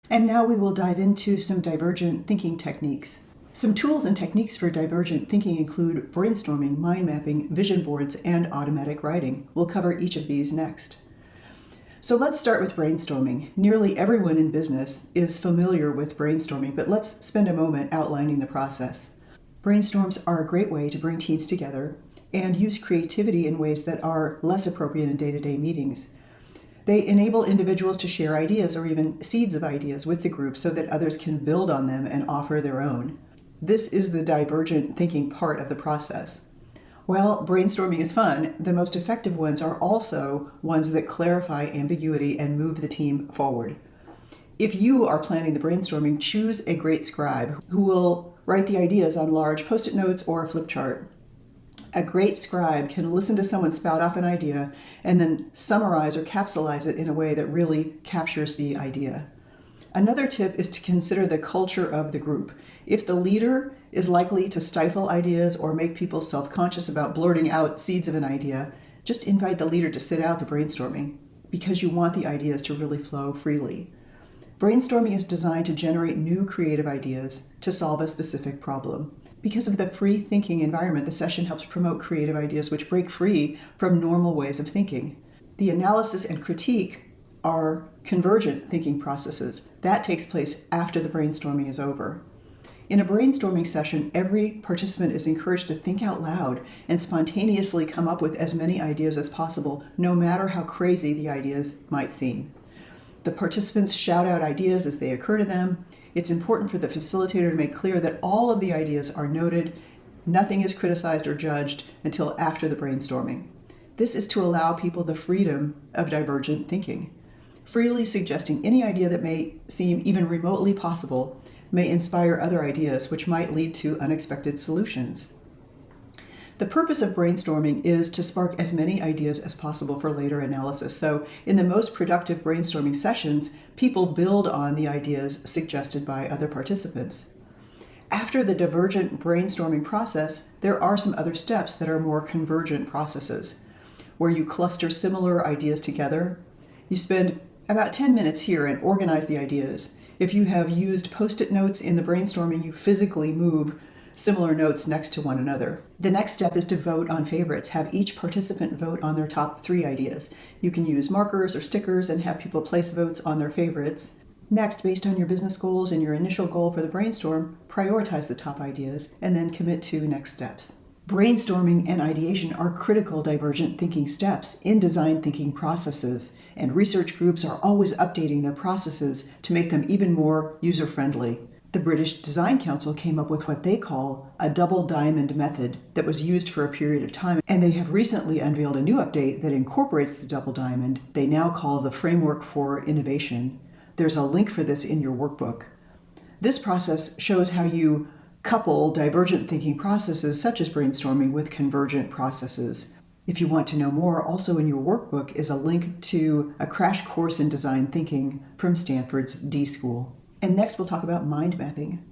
And now we will dive into some divergent thinking techniques. Some tools and techniques for divergent thinking include brainstorming, mind mapping, vision boards, and automatic writing. We'll cover each of these next. So let's start with brainstorming. Nearly everyone in business is familiar with brainstorming, but let's spend a moment outlining the process. Brainstorms are a great way to bring teams together and use creativity in ways that are less appropriate in day-to-day meetings. They enable individuals to share ideas or even seeds of ideas with the group so that others can build on them and offer their own. This is the divergent thinking part of the process. While brainstorming is fun, the most effective ones are also ones that clarify ambiguity and move the team forward. If you are planning the brainstorming, choose a great scribe who will write the ideas on large Post-it notes or a flip chart. A great scribe can listen to someone spout off an idea and then summarize or capsulize it in a way that really captures the idea. Another tip is to consider the culture of the group. If the leader is likely to stifle ideas or make people self-conscious about blurting out seeds of an idea, just invite the leader to sit out the brainstorming because you want the ideas to really flow freely. Brainstorming is designed to generate new creative ideas to solve a specific problem. Because of the free thinking environment, the session helps promote creative ideas which break free from normal ways of thinking. The analysis and critique are convergent thinking processes. That takes place after the brainstorming is over. In a brainstorming session, every participant is encouraged to think out loud and spontaneously come up with as many ideas as possible, no matter how crazy the ideas might seem. The participants shout out ideas as they occur to them. It's important for the facilitator to make clear that all of the ideas are noted. Nothing is criticized or judged until after the brainstorming. This is to allow people the freedom of divergent thinking. Freely suggesting any idea that may seem even remotely possible may inspire other ideas, which might lead to unexpected solutions. The purpose of brainstorming is to spark as many ideas as possible for later analysis. So in the most productive brainstorming sessions, people build on the ideas suggested by other participants. After the divergent brainstorming process, there are some other steps that are more convergent processes, where you cluster similar ideas together. You spend about 10 minutes here and organize the ideas. If you have used Post-it notes in the brainstorming, you physically move similar notes next to one another. The next step is to vote on favorites. Have each participant vote on their top 3 ideas. You can use markers or stickers and have people place votes on their favorites. Next, based on your business goals and your initial goal for the brainstorm, prioritize the top ideas and then commit to next steps. Brainstorming and ideation are critical divergent thinking steps in design thinking processes, and research groups are always updating their processes to make them even more user-friendly. The British Design Council came up with what they call a double diamond method that was used for a period of time, and they have recently unveiled a new update that incorporates the double diamond they now call the Framework for Innovation. There's a link for this in your workbook. This process shows how you couple divergent thinking processes such as brainstorming with convergent processes. If you want to know more, also in your workbook is a link to a crash course in design thinking from Stanford's D School. And next we'll talk about mind mapping.